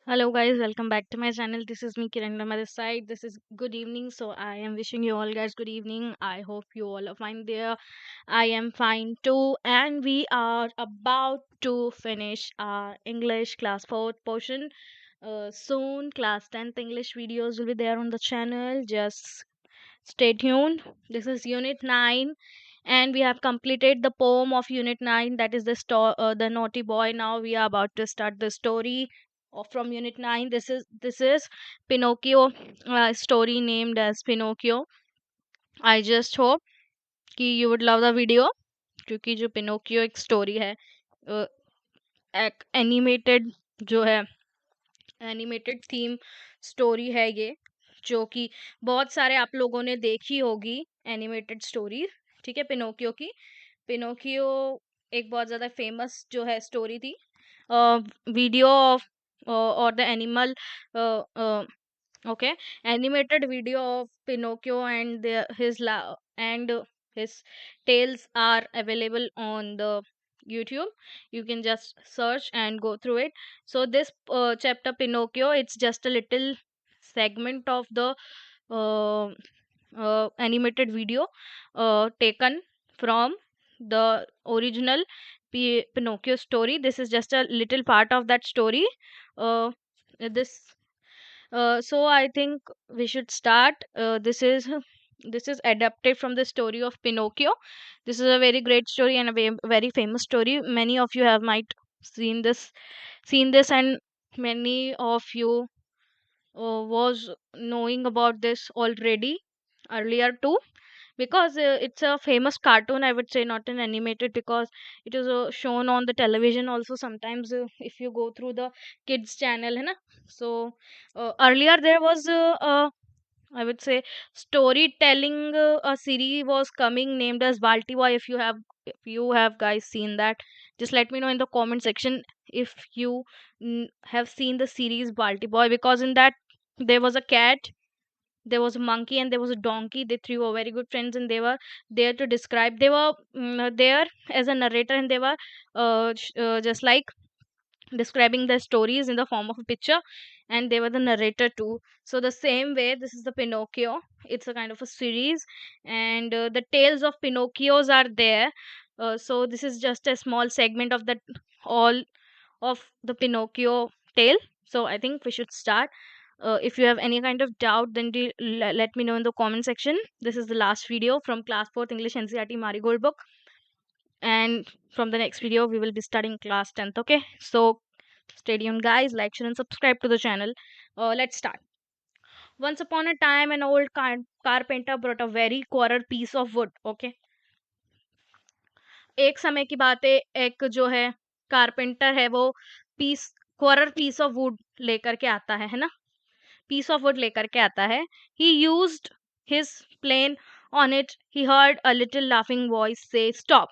Hello guys, welcome back to my channel. This is me Kiran on this side. This is good evening. So I am wishing you all guys good evening. I hope you all are fine there. I am fine too. And we are about to finish our English class 4th portion. Soon class 10th English videos will be there on the channel. Just stay tuned. This is unit 9 and we have completed the poem of unit 9, that is the naughty boy. Now we are about to start the story from unit 9. This is Pinocchio, story named as Pinocchio. I just hope कि you would love the video, क्योंकि जो Pinocchio एक story है, अ, एक animated जो है, animated theme story है ये, जो कि बहुत सारे आप लोगों ने देखी होगी एनिमेटेड स्टोरी। ठीक है, पिनोकियो की। पिनोकियो एक बहुत ज़्यादा फेमस जो है स्टोरी थी। वीडियो ऑफ और the animal, okay, animated video of Pinocchio and and his tales are available on the YouTube. You can just search and go through it. So this chapter Pinocchio, it's just a little segment of the uh, animated video taken from the original Pinocchio story. This is just a little part of that story. This so I think we should start. This is adapted from the story of Pinocchio. This is a very great story and a very famous story. Many of you have might seen this, and many of you was knowing about this already earlier too, because it's a famous cartoon, I would say, not an animated, because it is shown on the television also sometimes, if you go through the kids channel, है ना. So earlier there was I would say storytelling, a series was coming named as Balti Boy. If you have guys seen that, just let me know in the comment section if you have seen the series Balti Boy, because in that there was a cat, there was a monkey, and there was a donkey. They three were very good friends, and they were there to describe. They were there as a narrator, and they were just like describing their stories in the form of a picture, and they were the narrator too. So the same way, this is the Pinocchio. It's a kind of a series, and the tales of Pinocchios are there. So this is just a small segment of that all of the Pinocchio tale. So I think we should start. If you have any kind of doubt, then let me know in the comment section. This is the last video from class 4th English NCERT Marigold book, and from the next video we will be studying class 10th. Okay, so stay tuned guys, like, share and subscribe to the channel. Let's start. Once upon a time, an old carpenter brought a very quarter piece of wood. Okay, एक समय की बात है, एक जो है carpenter है, वो क्वार्टर पीस ऑफ वुड लेकर के आता है ना, पीस ऑफ वुड लेकर के आता है. He used his plane on it. He heard a little laughing voice से स्टॉप.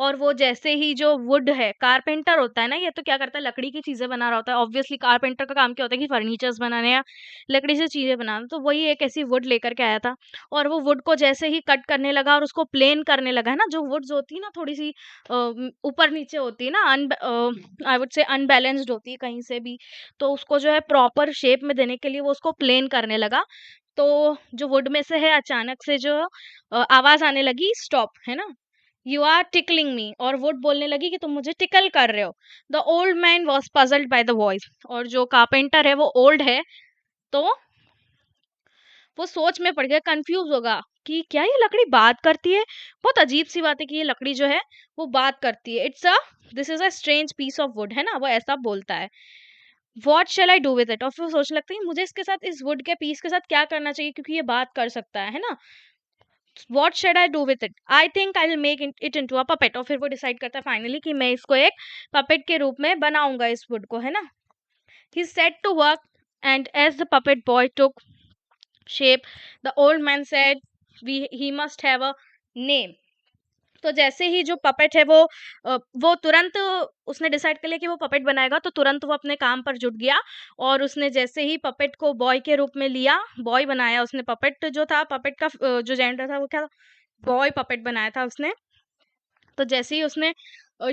और वो जैसे ही जो वुड है, कारपेंटर होता है ना, ये तो क्या करता है, लकड़ी की चीजें बना रहा होता है. ऑब्वियसली कारपेंटर का काम क्या होता है कि फर्नीचर्स बनाने या लकड़ी से चीजें बनाना. तो वही एक ऐसी वुड लेकर के आया था, और वो वुड को जैसे ही कट करने लगा और उसको प्लेन करने लगा, है ना, जो वुड्स होती है ना, थोड़ी सी ऊपर नीचे होती है ना, आई वुड से अनबैलेंस्ड होती है कहीं से भी, तो उसको जो है प्रॉपर शेप में देने के लिए वो उसको प्लेन करने लगा. तो जो वुड में से है, अचानक से जो आवाज आने लगी, स्टॉप, है ना, यू आर टिकलिंग मी. और वुड बोलने लगी कि तुम मुझे टिकल कर रहे हो. The old man was puzzled by the voice. और जो कारपेंटर है वो ओल्ड है, तो वो सोच में पड़ गया, कंफ्यूज होगा कि क्या ये लकड़ी बात करती है. बहुत अजीब सी बात है कि ये लकड़ी जो है वो बात करती है. This is a strange piece of wood, है ना, वो ऐसा बोलता है. What shall I do with it. और फिर सोचने लगता है मुझे इसके साथ, इस वुड के पीस के साथ क्या करना चाहिए, क्योंकि ये बात कर सकता है ना. What should I do with it? I think I'll make it into a puppet. और फिर वो डिसाइड करता है फाइनली कि मैं इसको एक पपेट के रूप में बनाऊंगा, इस वुड को, है ना. He set to work, and as the puppet boy took shape, the old man said he must have a name. तो जैसे ही जो पपेट है वो तुरंत उसने डिसाइड कर लिया कि वो पपेट बनाएगा, तो तुरंत वो अपने काम पर जुट गया. और उसने जैसे ही पपेट को बॉय के रूप में लिया, बॉय बनाया उसने. पपेट जो था, पपेट का जो जेंडर था वो क्या था, बॉय पपेट बनाया था उसने. तो जैसे ही उसने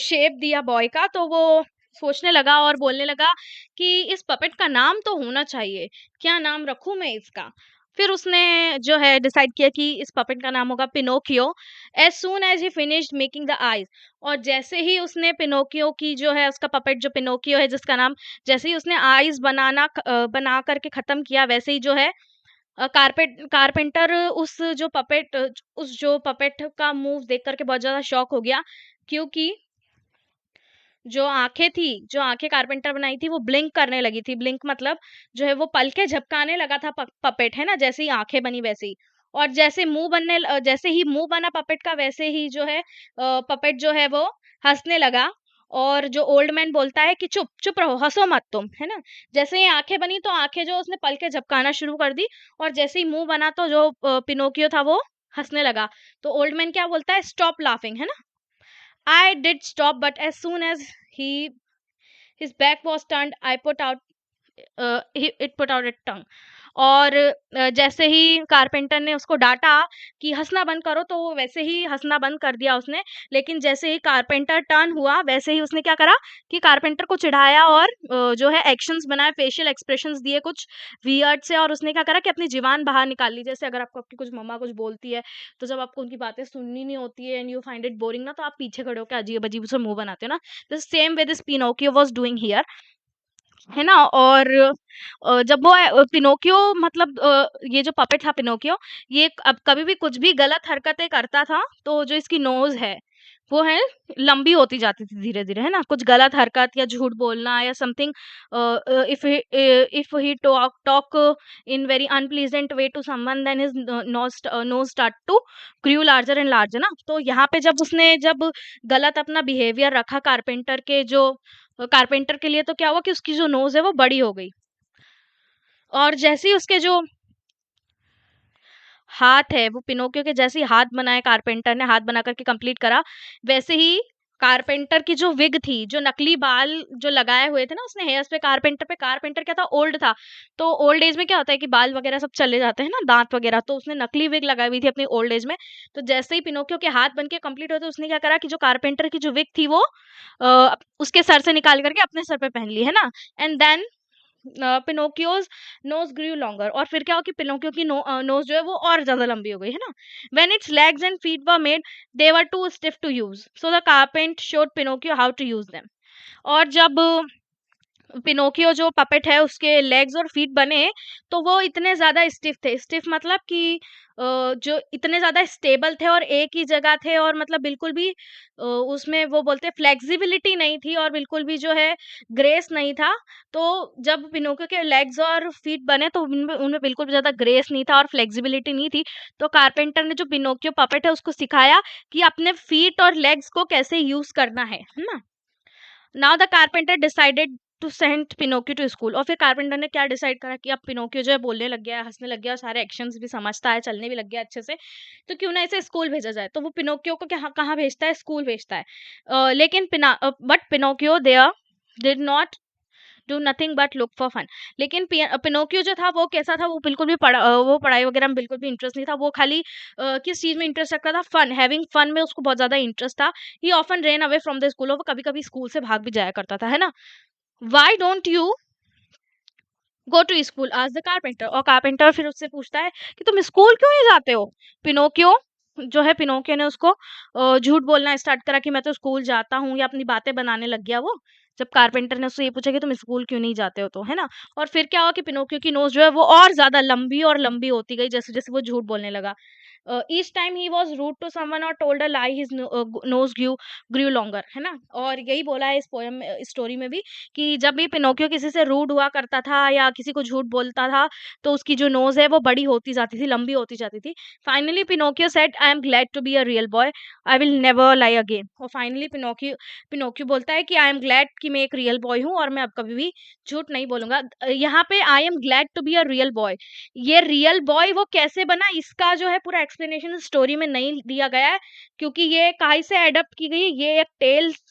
शेप दिया बॉय का, तो वो सोचने लगा और बोलने लगा कि इस पपेट का नाम तो होना चाहिए, क्या नाम रखूँ मैं इसका? फिर उसने जो है डिसाइड किया कि इस पपेट का नाम होगा Pinocchio. As soon as he finished making the eyes, और जैसे ही उसने पिनोकियो की जो है उसका पपेट जो पिनोकियो है जिसका नाम, जैसे ही उसने आईज़ बना कर के खत्म किया, वैसे ही जो है कारपेंटर उस जो पपेट का मूव देख कर के बहुत ज़्यादा शॉक हो गया, क्योंकि जो आँखें कारपेंटर बनाई थी वो ब्लिंक करने लगी थी। ब्लिंक मतलब जो है वो पलकें झपकाने लगा था पपेट, है ना? जैसे ही आँखें बनी वैसे ही। और जैसे ही मुँह बना पपेट का, वैसे ही जो है पपेट जो है वो हँसने लगा, और जो ओल्ड मैन बोलता है कि चुप, चुप रहो, हँसो मत तुम, है ना? जैसे ही आँखें बनी तो आँखें जो उसने पलकें झपकाना शुरू कर दी, और जैसे ही मुँह बना तो जो पिनोकियो था वो हँसने लगा। तो ओल्ड मैन क्या बोलता है, स्टॉप लाफिंग, है ना? I did stop, but as soon as he his back was turned, it put out its tongue. और जैसे ही कारपेंटर ने उसको डाँटा कि हँसना बंद करो, तो वो वैसे ही हँसना बंद कर दिया उसने। लेकिन जैसे ही कारपेंटर टर्न हुआ, वैसे ही उसने क्या करा कि कारपेंटर को चिढ़ाया, और जो है एक्शंस बनाए, फेशियल एक्सप्रेशंस दिए कुछ वियर्ड से, और उसने क्या करा कि अपनी ज़ुबान बाहर निकाल ली। जैसे अगर आपको आपकी कुछ मम्मा कुछ बोलती है, तो जब आपको उनकी बातें सुननी नहीं होती है and you find it boring ना, तो आप पीछे खड़े होके अजीब-अजीब से मुँह बनाते हो ना। The same way this Pinocchio was doing here, है ना? और जब वो पिनोकियो मतलब ये जो पपेट था पिनोकियो, ये अब कभी भी कुछ भी गलत हरकतें करता था, तो जो इसकी नोज़ है, वो है लंबी होती जाती थी धीरे-धीरे, है ना? कुछ गलत हरकत या झूठ बोलना या something, if he talk in very unpleasant way to someone, then his nose start to grow larger and larger ना। तो यहाँ पे जब गलत अपना बिहेवियर रखा कारपेंटर के लिए, तो क्या हुआ कि उसकी जो नोज़ है वो बड़ी हो गई, और जैसे ही उसके जो हाथ है, वो पिनोकियो के जैसे ही हाथ बनाए कारपेंटर ने, हाथ बना कर के कंप्लीट करा, वैसे ही कारपेंटर की जो विग थी, जो नकली बाल जो लगाए हुए थे ना उसने हेयर्स पे, कारपेंटर क्या था, ओल्ड था, तो ओल्ड एज में क्या होता है कि बाल वगैरह सब चले जाते हैं ना, दाँत वगैरह, तो उसने नकली विग लगाई हुई थी अपनी ओल्ड एज में। तो जैसे ही पिनोकियो के हाथ बन के कंप्लीट हुए, तो उसने क्या करा कि जो कारपेंटर की जो विग थी वो उसके सर से निकाल कर के अपने सर पे पहन ली, है ना? And then Pinocchio's nose grew longer, और फिर क्या हुआ कि पिनोकियो की नोज जो है वो और ज्यादा लंबी हो गई, है ना? When its legs and feet were made, they were too stiff to use, so the carpenter showed Pinocchio how to use them. और जब पिनोकियो जो पपेट है उसके लेग्स और फीट बने, तो वो इतने ज़्यादा स्टिफ थे। स्टिफ मतलब कि जो इतने ज़्यादा स्टेबल थे और एक ही जगह थे, और मतलब बिल्कुल भी उसमें वो बोलते हैं फ्लेक्सिबिलिटी नहीं थी, और बिल्कुल भी जो है ग्रेस नहीं था। तो जब पिनोकियो के लेग्स और फीट बने, तो उनमें उनमें बिल्कुल भी ज़्यादा ग्रेस नहीं था और फ्लेक्सिबिलिटी नहीं थी। तो कारपेंटर ने जो पिनोकियो पपेट है उसको सिखाया कि अपने फीट और लेग्स को कैसे यूज़ करना है ना? Now the carpenter decided to send Pinocchio to school, और फिर कारपेंटर ने क्या डिसाइड करा कि अब पिनोकियो जो है बोलने लग गया है, हंसने लग गया, और सारे एक्शंस भी समझता है, चलने भी लग गया अच्छे से, तो क्यों ना इसे स्कूल भेजा जाए। तो वो पिनोकियो को क्या कहाँ भेजता है, स्कूल भेजता है। लेकिन but Pinocchio there did not do nothing but look for fun. लेकिन पिनोकियो जो था वो कैसा था, वो बिल्कुल भी वो पढ़ाई वगैरह में बिल्कुल भी इंटरेस्ट नहीं था। वो खाली किस चीज में इंटरेस्ट रखता था, फन, हैविंग फन में उसको बहुत ज्यादा इंटरेस्ट था। ही often rain away from the school, और वो कभी कभी स्कूल से भाग भी जाया करता था, है ना? Why don't you go to school, आज द कारपेंटर, और कारपेंटर फिर उससे पूछता है कि तुम स्कूल क्यों नहीं जाते हो? पिनोकियो जो है, पिनोकियो ने उसको झूठ बोलना स्टार्ट करा कि मैं तो स्कूल जाता हूँ, या अपनी बातें बनाने लग गया वो। जब कारपेंटर ने उससे ये पूछा कि तुम स्कूल क्यों नहीं जाते हो, तो है ना? और फिर क्या हुआ कि पिनोकियो की नोज जो है वो और ज्यादा लंबी और लंबी होती गई, जैसे जैसे वो झूठ बोलने लगा। Each time he was rude to someone और told a lie, his nose grew longer, है ना? और यही बोला है इस पोयम में, स्टोरी में भी, कि जब भी पिनोकियो किसी से रूड हुआ करता था या किसी को झूठ बोलता था, तो उसकी जो नोज़ है वो बड़ी होती जाती थी, लंबी होती जाती थी। Finally Pinocchio said, "I am glad to be a real boy, I will never lie again." और फाइनली पिनोकियो पिनोकियो बोलता है कि आई एम ग्लैड कि मैं एक रियल बॉय हूँ, और मैं अब कभी भी झूठ नहीं बोलूँगा। यहाँ पे I am glad to be a real boy, ये रियल बॉय वो कैसे बना, इसका जो है पूरा एक्सप्लेनेशन स्टोरी में नहीं दिया गया है, क्योंकि ये कहीं से एडप्ट की गई है, ये एक टेल्स,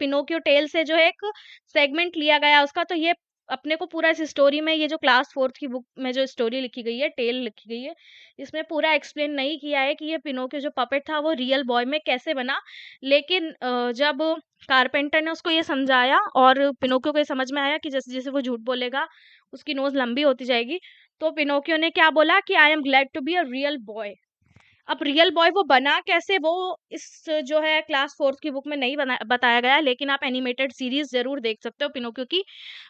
पिनोकियो टेल से जो है एक सेगमेंट लिया गया है उसका, तो ये अपने को पूरा इस स्टोरी में, ये जो क्लास 4th की बुक में जो स्टोरी लिखी गई है, टेल लिखी गई है, इसमें पूरा एक्सप्लेन नहीं किया है कि ये पिनोकियो जो पपेट था वो रियल बॉय में कैसे बना। लेकिन जब कारपेंटर ने उसको ये समझाया और पिनोकियो को ये समझ में आया कि जैसे-जैसे वो झूठ बोलेगा, उसकी नोज़ लंबी होती जाएगी, तो पिनोकियो ने क्या बोला कि I am glad to be a real boy. अब रियल बॉय वो बना कैसे, वो इस जो है क्लास 4th की बुक में नहीं बताया गया है, लेकिन आप एनिमेटेड सीरीज जरूर देख सकते हो पिनोकियो की,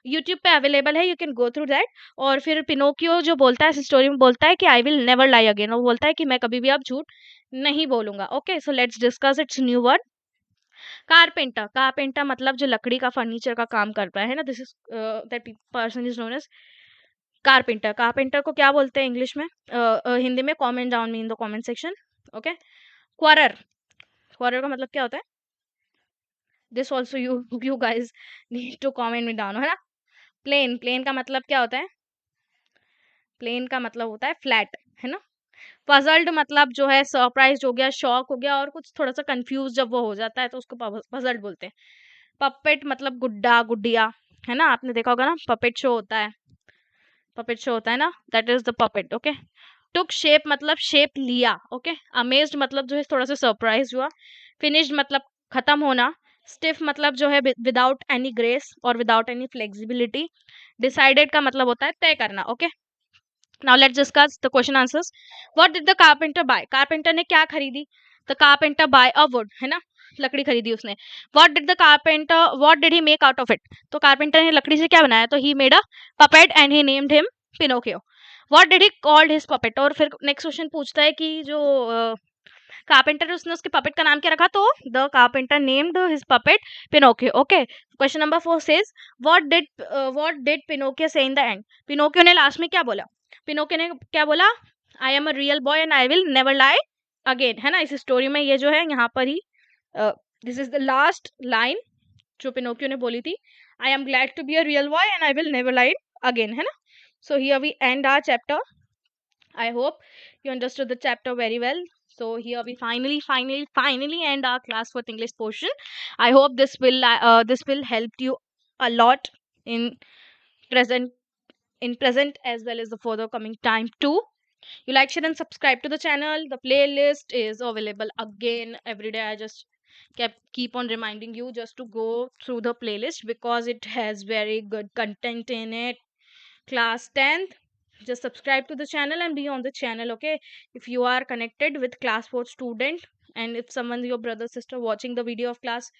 यूट्यूब पे अवेलेबल है, you can go through that. और फिर पिनोकियो जो बोलता है इस स्टोरी में, बोलता है कि आई विल नेवर लाई अगेन, वो बोलता है कि मैं कभी भी अब झूठ नहीं बोलूंगा। Okay, so let's discuss it's new word. Carpenter, carpenter मतलब जो लकड़ी का फर्नीचर का काम करता है ना, this is that person is known as carpenter. Carpenter को क्या बोलते हैं इंग्लिश में, हिंदी में? Comment down me in the comment section. Okay, quarrel, quarrel का मतलब क्या होता है? This also you you guys need to comment me down, है ना। प्लेन, प्लेन का मतलब क्या होता है? प्लेन का मतलब होता है फ्लैट, है ना। पजल्ड मतलब जो है सरप्राइज हो गया, शॉक हो गया, और कुछ थोड़ा सा कंफ्यूज जब वो हो जाता है तो उसको पजल्ड बोलते हैं। पपेट मतलब गुड्डा गुड्डिया, है ना, आपने देखा होगा ना, पपेट शो होता है, पपेट शो होता है ना, that is the puppet. Okay, took shape मतलब शेप लिया। ओके, अमेज्ड मतलब जो है थोड़ा सा सरप्राइज हुआ। फिनिश्ड मतलब खत्म होना। स्टिफ मतलब जो है विदाउट एनी ग्रेस और विदाउट एनी फ्लेक्सिबिलिटी। डिसाइडेड का मतलब होता है तय करना। Okay, now let's discuss the question answers. What did the carpenter buy, carpenter ने क्या खरीदी? The carpenter buy a wood, है ना, लकड़ी खरीदी उसने। What did the carpenter, what did he make out of it, तो कारपेंटर ने लकड़ी से क्या बनाया? तो he made a puppet and he named him Pinocchio. What did he called his puppet, और फिर नेक्स्ट क्वेश्चन पूछता है कि जो कारपेंटर है उसने उसके पपेट का नाम क्या रखा? तो the carpenter named his puppet Pinocchio. Okay, question number 4 says what did Pinocchio से इन द एंड, पिनोकियो ने लास्ट में क्या बोला? पिनोकियो ने क्या बोला? I am a real boy and I will never lie again, है ना। इस स्टोरी में ये जो है यहाँ पर ही this is the last line जो पिनोकियो ने बोली थी, I am glad to be a real boy and I will never lie again, है ना। So here we end our chapter. I hope you understood the chapter very well. So here we finally end our class for English portion. I hope this will help you a lot in present present as well as the further coming time too. You like, share, and subscribe to the channel. The playlist is available again every day. I just keep on reminding you just to go through the playlist because it has very good content in it. Class 10th, just subscribe to the channel and be on the channel. Okay, if you are connected with class 4 student, and if someone, your brother sister, watching the video of class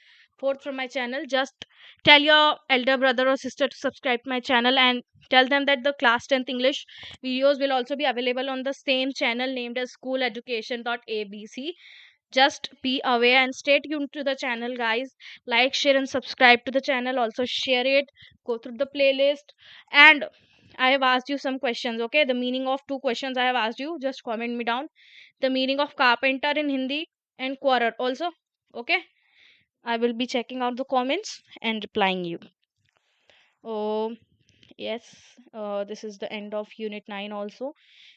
4th from my channel, just tell your elder brother or sister to subscribe to my channel and tell them that the class 10th English videos will also be available on the same channel named as schooleducation.abc. Just be aware and stay tuned to the channel, guys. Like, share, and subscribe to the channel. Also share it, go through the playlist. And I have asked you some questions. Okay, the meaning of two questions I have asked you, just comment me down. The meaning of carpenter in Hindi and quarrer also. Okay, I will be checking out the comments and replying you. Oh yes, this is the end of unit 9 also.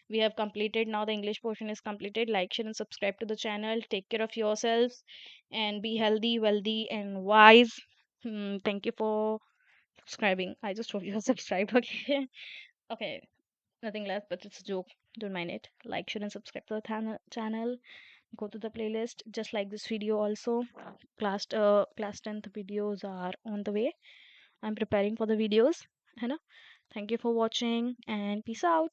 We have completed now, the English portion is completed. Like, share, and subscribe to the channel. Take care of yourselves and be healthy, wealthy, and wise. Thank you for subscribing. I just told you to subscribe. Okay, okay, nothing less, but it's a joke, don't mind it. Like, share, and subscribe to the channel. Go to the playlist just like this video also. Class 10th videos are on the way. I'm preparing for the videos, है ना. Thank you for watching and peace out.